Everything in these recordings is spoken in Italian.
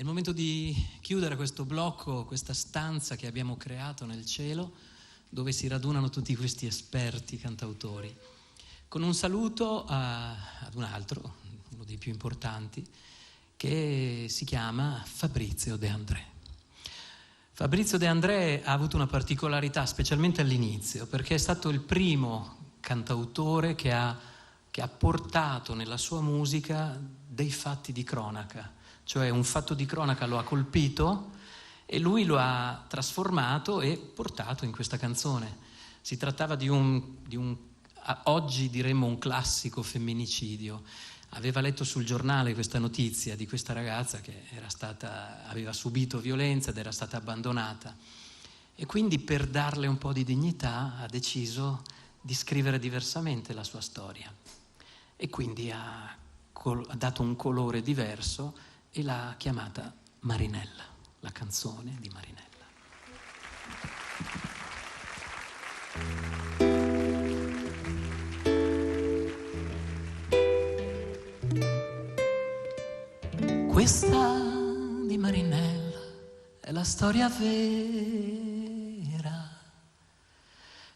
È il momento di chiudere questo blocco, questa stanza che abbiamo creato nel cielo, dove si radunano tutti questi esperti cantautori, con un saluto ad un altro, uno dei più importanti, che si chiama Fabrizio De André. Fabrizio De André ha avuto una particolarità, specialmente all'inizio, perché è stato il primo cantautore che ha portato nella sua musica dei fatti di cronaca, cioè un fatto di cronaca lo ha colpito e lui lo ha trasformato e portato in questa canzone. Si trattava di un oggi diremmo un classico femminicidio. Aveva letto sul giornale questa notizia di questa ragazza che aveva subito violenza ed era stata abbandonata, e quindi per darle un po' di dignità ha deciso di scrivere diversamente la sua storia, e quindi ha dato un colore diverso e l'ha chiamata Marinella, la canzone di Marinella. Questa di Marinella è la storia vera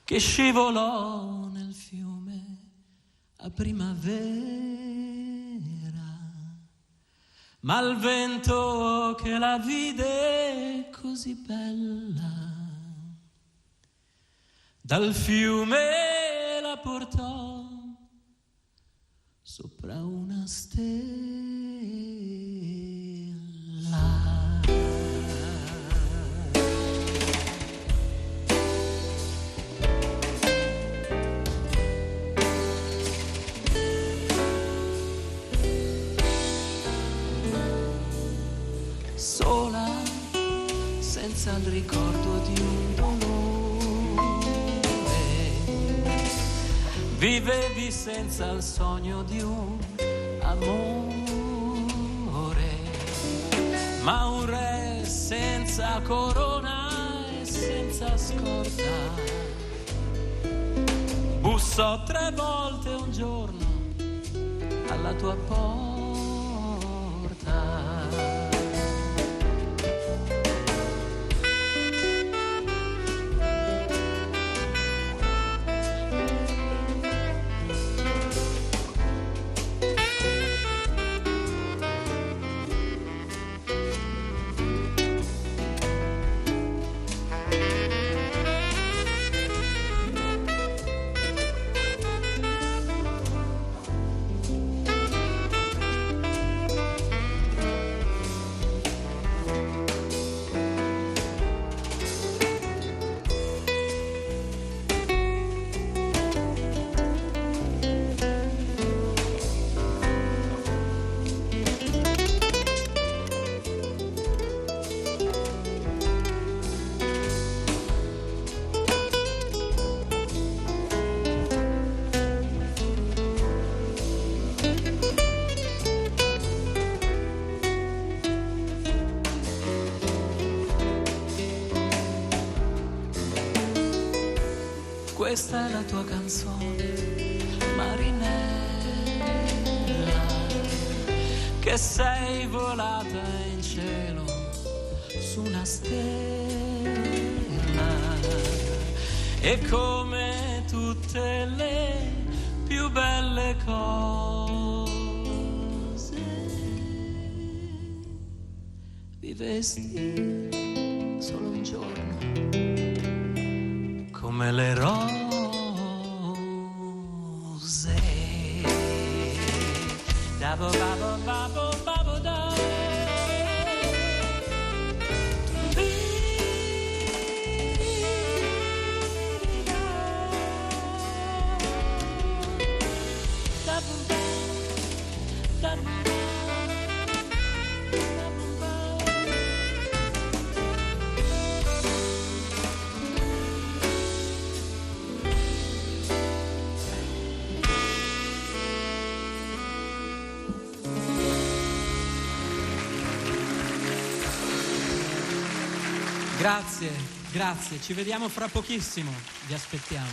che scivolò nel fiume a primavera, ma il vento che la vide così bella dal fiume la portò sopra una stella. Sola, senza il ricordo di un dolore, vivevi senza il sogno di un amore, ma un re senza corona e senza scorta bussò 3 volte un giorno alla tua porta. Questa è la tua canzone, Marinella, che sei volata in cielo su una stella, e come tutte le più belle cose vivesti solo un giorno, come le rose. Dabo, babo, babo, babo, da. Grazie, ci vediamo fra pochissimo, vi aspettiamo.